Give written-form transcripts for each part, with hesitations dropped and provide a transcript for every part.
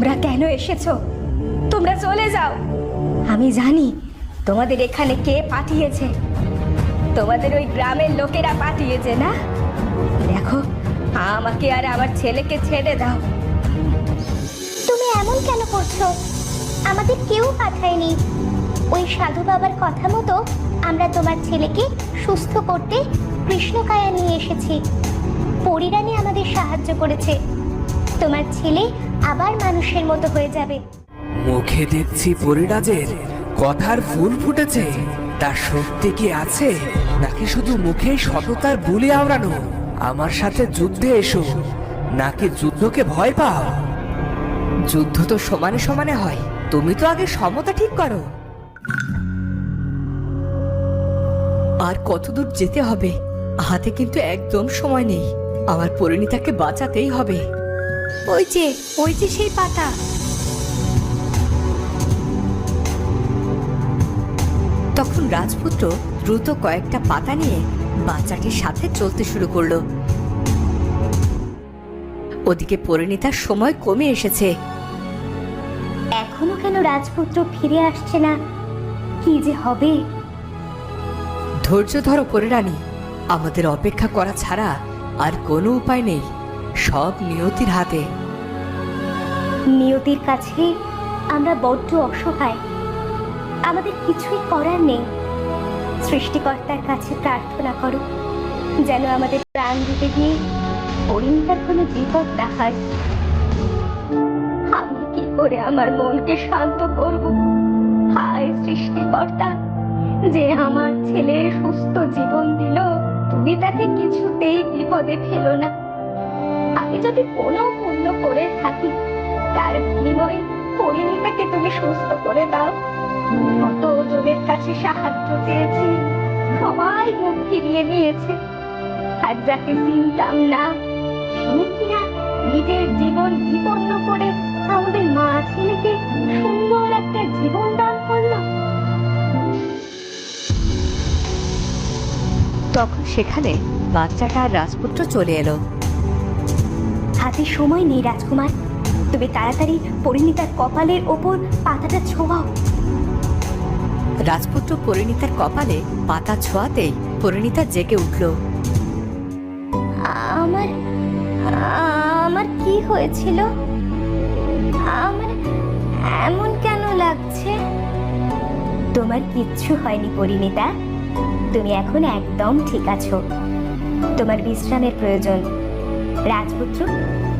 তোমরা কেন এসেছো? তোমরা চলে যাও। আমি জানি তোমাদের এখানে কে পাঠিয়েছে। তোমাদের ওই গ্রামের লোকেরা পাঠিয়েছে না? দেখো, আমাকে আর আমার ছেলেকে ছেড়ে দাও। তুমি এমন কেন করছো? আমাদের কেউ পাঠায়নি। ওই সাধু বাবার কথা মতো আমরা তোমার ছেলেকে সুস্থ করতে কৃষ্ণকায়া নিয়ে এসেছি। পরিরানী আমাদের সাহায্য করেছে। তোমার ছেলে আবার মানুষের মতো হয়ে যাবে। মুখে দেখছি পরিরাজের কথার ফুল ফুটেছে। তার শক্তি কি আছে, নাকি শুধু মুখে সততার বুলি আওড়ানো? আমার সাথে যুদ্ধে এসো, নাকি যুদ্ধকে ভয় পাও? যুদ্ধ তো সমানে সমানে হয়। তুমি তো আগে সমতা ঠিক করো। আর কতদূর যেতে হবে? হাতে কিন্তু একদম সময় নেই। আমার পরিণীতাকে বাঁচাতেই হবে। ওই যে সেই পাতা। তখন রাজপুত্র দ্রুত কয়েকটা পাতা নিয়ে বাচ্চাটির সাথে চলতে শুরু করলো। ওদিকে পরিণীতার সময় কমে এসেছে। এখনো কেন রাজপুত্র ফিরে আসছে না? কি যে হবে? ধৈর্য ধরো পরিরানী। আমাদের অপেক্ষা করা ছাড়া আর কোনো উপায় নেই। সব নিয়তির হাতে। নিয়তির কাছে আমরা বড্ড অসহায়। আমাদের কিছুই করার নেই। সৃষ্টিকর্তার কাছে প্রার্থনা করো যেন আমাদের প্রাণ দিতে গিয়ে পরিণীতার কোনো বিপদ না হয়। আমি কি করে আমার মনকে শান্ত করব? হায় সৃষ্টিকর্তা, যে আমার ছেলের সুস্থ জীবন দিল, তুমি তাকে কিছুতেই বিপদে ফেলো না। আমি যদি কোনো পুণ্য করে থাকি, তার বিনিময়ে পরিণীতাকে তুমি সুস্থ করে দাও। কত জনের কাছে সাহায্য চেয়েছি, সবাই মুখ ফিরিয়ে নিয়েছে। আর যাকে চিনতাম না, সে কিনা নিজের জীবন বিপন্ন করে আমাদের মা ছেলেকে সুন্দর একটা জীবন দান করলো। তখন সেখানে বাচ্চাটা আর রাজপুত্র চলে এলো। হাতে সময় নেই রাজকুমার, তুমি তাড়াতাড়ি পরিণীতার কপালের ওপর পাতাটা ছোঁয়াও। রাজপুত্র পরিণীতার কপালে পাতা ছোঁয়াতেই পরিণীতা জেগে উঠল। আমার আমার কি হয়েছিল? আমার এমন কেন লাগছে? তোমার কিচ্ছু হয়নি পরিণীতা, তুমি এখন একদম ঠিক আছো। তোমার বিশ্রামের প্রয়োজন। রাজপুত্র,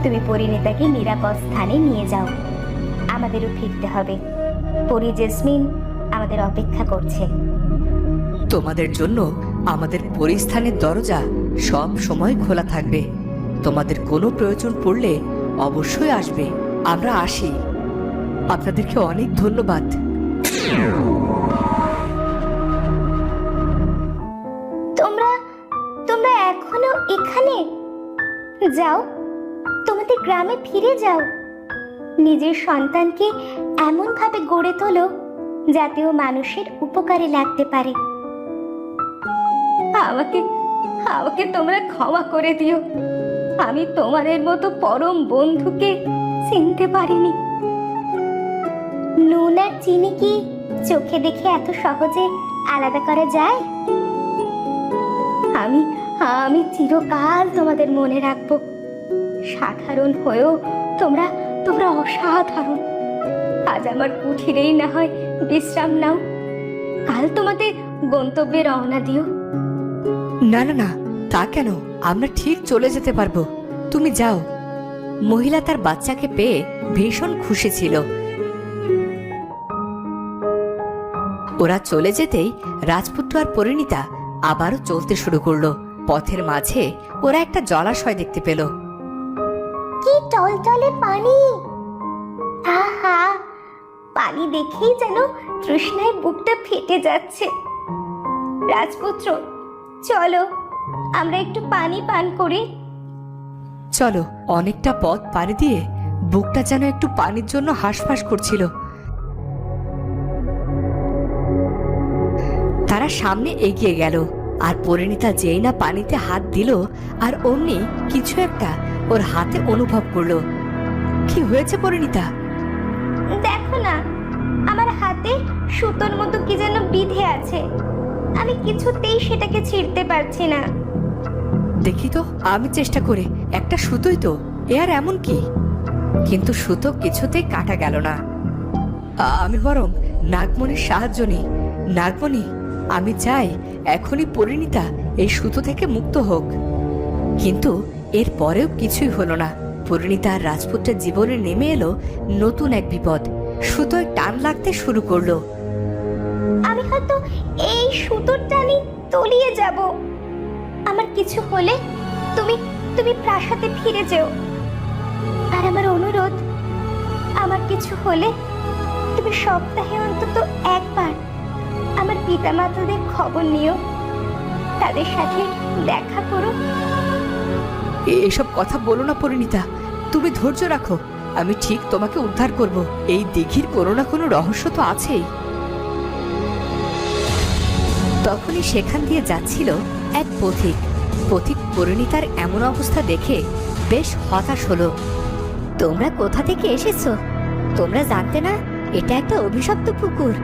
তুমি পরিণীতাকে নিরাপদ স্থানে নিয়ে যাও। আমাদেরও ফিরতে হবে। পরি জেসমিন আমাদের অপেক্ষা করছে। তোমাদের জন্য আমাদের পরিস্থানের দরজা সব সময় খোলা থাকবে। তোমাদের কোনো প্রয়োজন পড়লে অবশ্যই আসবে। আমরা আসি। আপনাদেরকে অনেক ধন্যবাদ। তোমরা তোমরা এখনো এখানে? যাও, তোমাদের গ্রামে ফিরে যাও। নিজের সন্তানকে এমন ভাবে গড়ে তোলো যাতে ও মানুষের উপকারে লাগতে পারে। আমাকে আমাকে তোমরা ক্ষমা করে দিও। আমি তোমাদের মতো পরম বন্ধুকে চিনতে পারিনি। নুন আর চিনি কি চোখে দেখে এত সহজে আলাদা করা যায়? আমি আমি চিরকাল তোমাদের মনে রাখবো। সাধারণ হয়েও তোমরা তোমরা অসাধারণ। আজ আমার কুঠিরেই না হয় বিশ্রাম নাও। কাল তোমাদের গন্তব্যে রওনা দিও। না না না, তা কেন? আমরা ঠিক চলে যেতে পারবো। তুমি যাও। মহিলা তার বাচ্চাকে পেয়ে ভীষণ খুশি ছিল। ওরা চলে যেতেই রাজপুত্র আর পরিণীতা আবারও চলতে শুরু করলো। পথের মাঝে ওরা একটা জলাশয় দেখতে পেল। কি টলটলে পানি! আহা, পানি দেখেই যেন তৃষ্ণায় বুকটা ফেটে যাচ্ছে। রাজপুত্র, চলো আমরা একটু পানি পান করি। চলো। অনেকটা পথ পাড়ি দিয়ে বুকটা যেন একটু পানির জন্য হাঁসফাঁস করছিল। তারা সামনে এগিয়ে গেল, আর পরিণীতা যেই না পানিতে হাত দিল, আর অমনি কিছু একটা ওর হাতে অনুভব করলো। কি হয়েছে পরিণীতা? দেখো না, আমার হাতে সুতোর মতো কি যেন বিঁধে আছে, আমি কিছুতেই সেটাকে ছিঁড়তে পারছি না। দেখি তো, আমি চেষ্টা করে, একটা সুতোই তো, এ আর এমন কি? কিন্তু সুতো কিছুতেই কাটা গেল না। আমি বরং নাগমণির সাহায্য নিই। নাগমণি, আমি চাই এখনই পরিণীতা এই সুতো থেকে মুক্ত হোক। কিন্তু এর পরেও কিছুই হলো না। পরিণীতা আর রাজপুত্রের জীবনে নেমে এলো নতুন এক বিপদ। সুতোয় টান লাগতে শুরু করলো। আমি হয়তো এই সুতোর টানে তলিয়ে যাব। আমার কিছু হলে তুমি তুমি প্রাসাদে ফিরে যেও। আর আমার অনুরোধ, আমার কিছু হলে তুমি সপ্তাহে অন্তত একবার আমার পিতামাতাদের খবর নিও, তাদের সাথে দেখা করো। এসব কথা বলো না পরিণীতা, তুমি ধৈর্য রাখো, আমি ঠিক তোমাকে উদ্ধার করব। এই দিঘির কোনো না কোনো রহস্য তো আছেই। তখনই সেখান দিয়ে যাচ্ছিল এক পথিক। পথিক পরিণীতার এমন অবস্থা দেখে বেশ হতাশ হলো। তোমরা কোথা থেকে এসেছো? তোমরা জানতে না এটা একটা অভিশপ্ত পুকুর।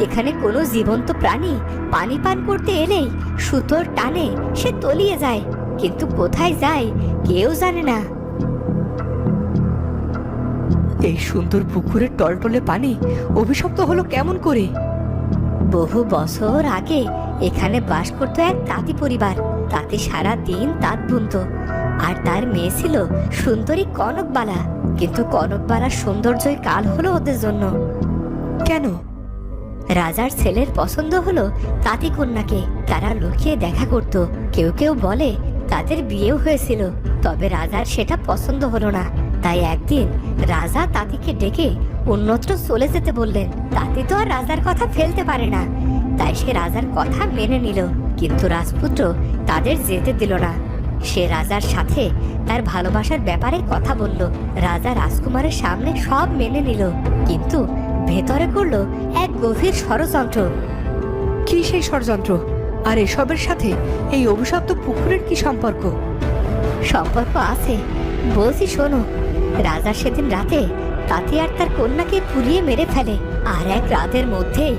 এখানে কোনো জীবন্ত প্রাণী পানি পান করতে এলেই সুতোর টানে সে তলিয়ে যায়, কিন্তু কোথায় যায় কেউ জানে না। এই সুন্দর পুকুরের টলটলে পানি অভিশপ্ত হলো কেমন করে? বহু বছর আগে এখানে বাস করতো এক তাঁতি পরিবার। তাতে সারা দিন তাঁত বুনতো, আর তার মেয়ে ছিল সুন্দরী কনকবালা। কিন্তু কনকবালার সৌন্দর্যই কাল হলো ওদের জন্য। কেন? রাজার ছেলের পছন্দ হলো তাঁতি কন্যাকে। তারা লুকিয়ে দেখা করত। কেউ কেউ বলে তাদের বিয়েও হয়েছিল, তবে রাজার সেটা পছন্দ হলো না। তাই একদিন রাজা তাঁতিকে ডেকে অন্যত্র চলে যেতে বললেন। তাঁতি তো আর রাজার কথা ফেলতে পারে না, তাই সে রাজার কথা মেনে নিল। কিন্তু রাজপুত্র তাদের যেতে দিল না। সে রাজার সাথে তার ভালোবাসার ব্যাপারে কথা বলল। রাজা রাজকুমারের সামনে সব মেনে নিল, কিন্তু ভেতরে করলো এক গভীর ষড়যন্ত্র। কি সেই ষড়যন্ত্র? আর এসবের সাথে এই অভিশপ্ত পুকুরের কি সম্পর্ক? সম্পর্ক আছে, বলছি শোনো। রাজা সেদিন রাতে তাঁতি আর তার কন্যাকে পুড়িয়ে মেরে ফেলে, আর এক রাতের মধ্যেই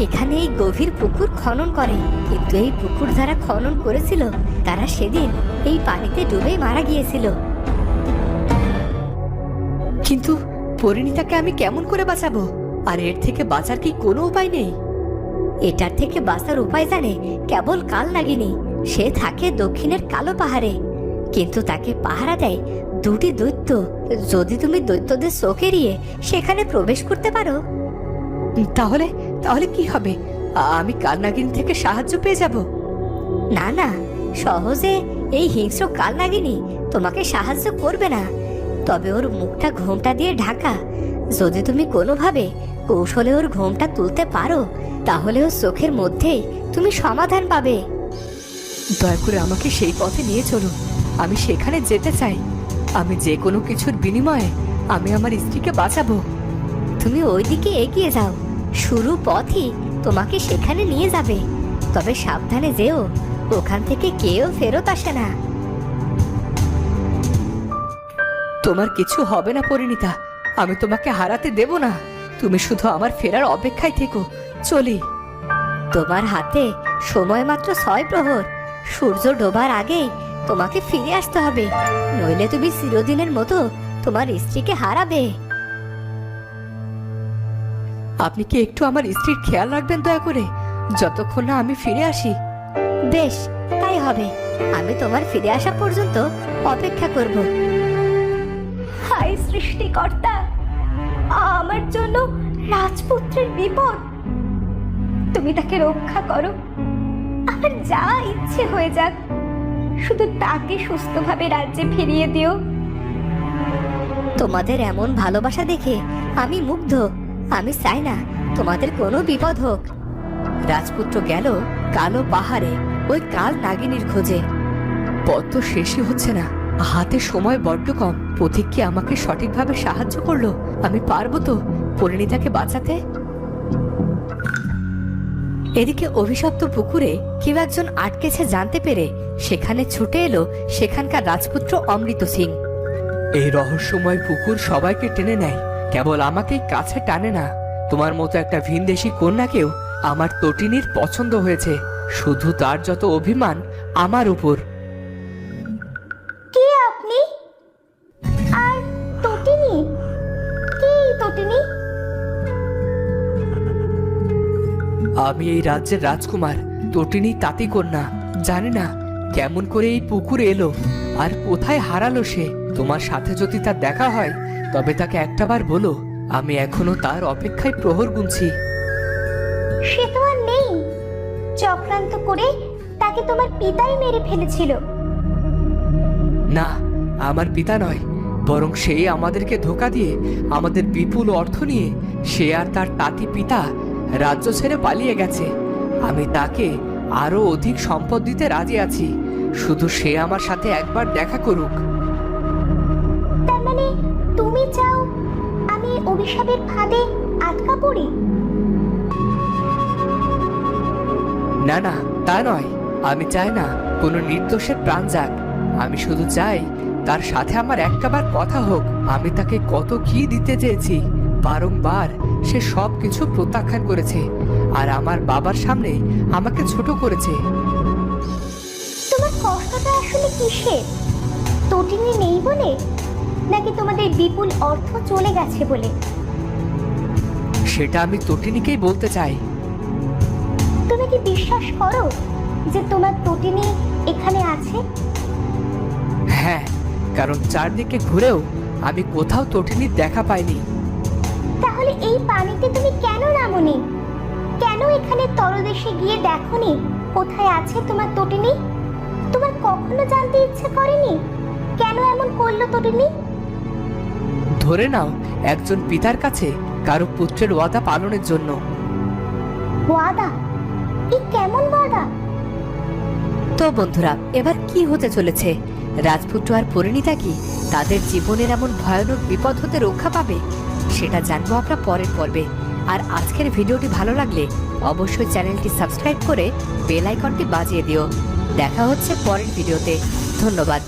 এখানে এই গভীর পুকুর খনন করে। কিন্তু এই পুকুর যারা খনন করেছিল তারা সেদিন এই পানিতে ডুবে মারা গিয়েছিল। কিন্তু পরিণীতাকে আমি কেমন করে বাঁচাবো? আর এর থেকে বাঁচার কি কোনো উপায় নেই? এটার থেকে বাঁচার উপায় জানে কেবল কাল নাগিনী। সে থাকে দক্ষিণের কালো পাহাড়ে, কিন্তু তাকে পাহারা দেয় দুটি দৈত্য। যদি তুমি দৈত্যদের চোখ এড়িয়ে সেখানে প্রবেশ করতে পারো। তাহলে তাহলে কি হবে? আমি কালনাগিনী থেকে সাহায্য পেয়ে যাব? না না, সহজে এই হিংস্র কালনাগিনী তোমাকে সাহায্য করবে না। তবে ওর মুখটা ঘোমটা দিয়ে ঢাকা। যদি তুমি কোনোভাবে কৌশলে ওর ঘোমটা তুলতে পারো, তাহলে ওর চোখের মধ্যেই তুমি সমাধান পাবে। দয়া করে আমাকে সেই পথে নিয়ে চলো, আমি সেখানে যেতে চাই। আমি যে কোনো কিছুর বিনিময়ে আমি আমার স্ত্রীকে বাঁচাবো। তুমি ওইদিকে এগিয়ে যাও, শুরু পথই তোমাকে সেখানে নিয়ে যাবে। তবে সাবধানে যেও, ওখান থেকে কেউ ফেরত আসে না। তোমার কিছু হবে না পরিণীতা, আমি তোমাকে হারাতে দেব না। তুমি শুধু আমার ফেরার অপেক্ষায় থেকো, চলি। তোমার হাতে সময় মাত্র 6 প্রহর। সূর্য ডোবার আগেই তোমাকে ফিরে আসতে হবে, নইলে তুমি চিরদিনের মতো তোমার স্ত্রীকে হারাবে। আপনি কি একটু আমার স্ত্রীর খেয়াল রাখবেন দয়া করে, যতক্ষণ না আমি ফিরে আসি? বেশ, তাই হবে। আমি তোমার ফিরে আসা পর্যন্ত অপেক্ষা করব। হায় সৃষ্টিকর্তা, আমার জন্য রাজপুত্রের বিপদ। তুমি তাকে রক্ষা করো। আমার যা ইচ্ছে হয়ে যাক, শুধু তাকে সুস্থভাবে রাজ্যে ফিরিয়ে দিও। তোমাদের এমন ভালোবাসা দেখে আমি মুগ্ধ। আমি চাই না তোমাদের কোনো বিপদ হোক। রাজপুত্র গেল কালো পাহাড়ে ওই কাল নাগিনীর খোঁজে। পথ তো শেষই হচ্ছে না, হাতে সময় বড্ড কম। পথিক কি আমাকে সঠিকভাবে সাহায্য করলো? আমি পারবো তো পরিণীতাকে বাঁচাতে? এদিকে অভিশপ্ত পুকুরে কেউ একজন আটকেছে জানতে পেরে সেখানে ছুটে এলো সেখানকার রাজপুত্র অমৃত সিং। এই রহস্যময় পুকুর সবাইকে টেনে নেয়, কেবল আমাকেই কাছে টানে না, তোমার মতো একটা ভিনদেশী কন্যাকেও আমার তটিনীর পছন্দ হয়েছে। শুধু তার যত অভিমান আমার উপর। কে আপনি? আর তটিনী? কি তটিনী? আমি এই রাজ্যের রাজকুমার, তটিনী তাঁতি কন্যা। জানি না কেমন করে এই পুকুরে এলো আর কোথায় হারালো সে। তোমার সাথে যদি তার দেখা হয় তবে তাকে একটাবার বলো আমি এখনো তার অপেক্ষায় প্রহর গুনছি। সে তো আর নেই। চক্রান্ত করে তাকে তোমার পিতাই মেরে ফেলেছিল। না, আমার পিতা নয়, বরং সে আমাদেরকে ধোঁকা দিয়ে আমাদের বিপুল অর্থ নিয়ে সে আর তার তাঁতি পিতা রাজ্য ছেড়ে পালিয়ে গেছে। আমি তাকে আরো অধিক সম্পদ দিতে রাজি আছি, শুধু সে আমার সাথে একবার দেখা করুক। তার মানে তুমি চাও আমি অভিশাপের ফাঁদে আটকা পড়ি? না না, তা নয়। আমি চাই না কোনো নির্দোষের প্রাণ যাক। আমি শুধু চাই তার সাথে আমার একবার কথা হোক। আমি তাকে কত কি দিতে চেয়েছি, বারংবার সে সব কিছু প্রত্যাখ্যান করেছে আর আমার বাবার সামনে আমাকে ছোট করেছে। তোমার কষ্টটা আসলে কিসের? তটিনী নেই বলে, নাকি তোমাদের বিপুল অর্থ চলে গেছে বলে? সেটা আমি তটিনীকেই বলতে চাই। তুমি কি বিশ্বাস করো যে তোমার তটিনী এখানে আছে? হ্যাঁ, কারণ চারদিকে ঘুরেও আমি কোথাও তটিনীর দেখা পাইনি। তাহলে এই পানিতে তুমি কেন নামোনি? কেন এখানে তলদেশে গিয়ে দেখোনি কোথায় আছে তোমার তটিনী? তোমার কখনো জানতে ইচ্ছে করেনি কেন এমন করলো তটিনী? ধরে নাও একজন পিতার কাছে কারো পুত্রের ওয়াদা পালনের জন্য। ওয়াদা? এই কেমন ওয়াদা? তো বন্ধুরা, এবার কি হতে চলেছে? রাজপুত্র আর পরিণীতা কি তাদের জীবনের এমন ভয়ানক বিপদ হতে রক্ষা পাবে? সেটা জানবো আমরা পরের পর্বে। আর আজকের ভিডিওটি ভালো লাগলে অবশ্যই চ্যানেলটি সাবস্ক্রাইব করে বেল আইকনটি বাজিয়ে দিও। দেখা হচ্ছে পরের ভিডিওতে। ধন্যবাদ।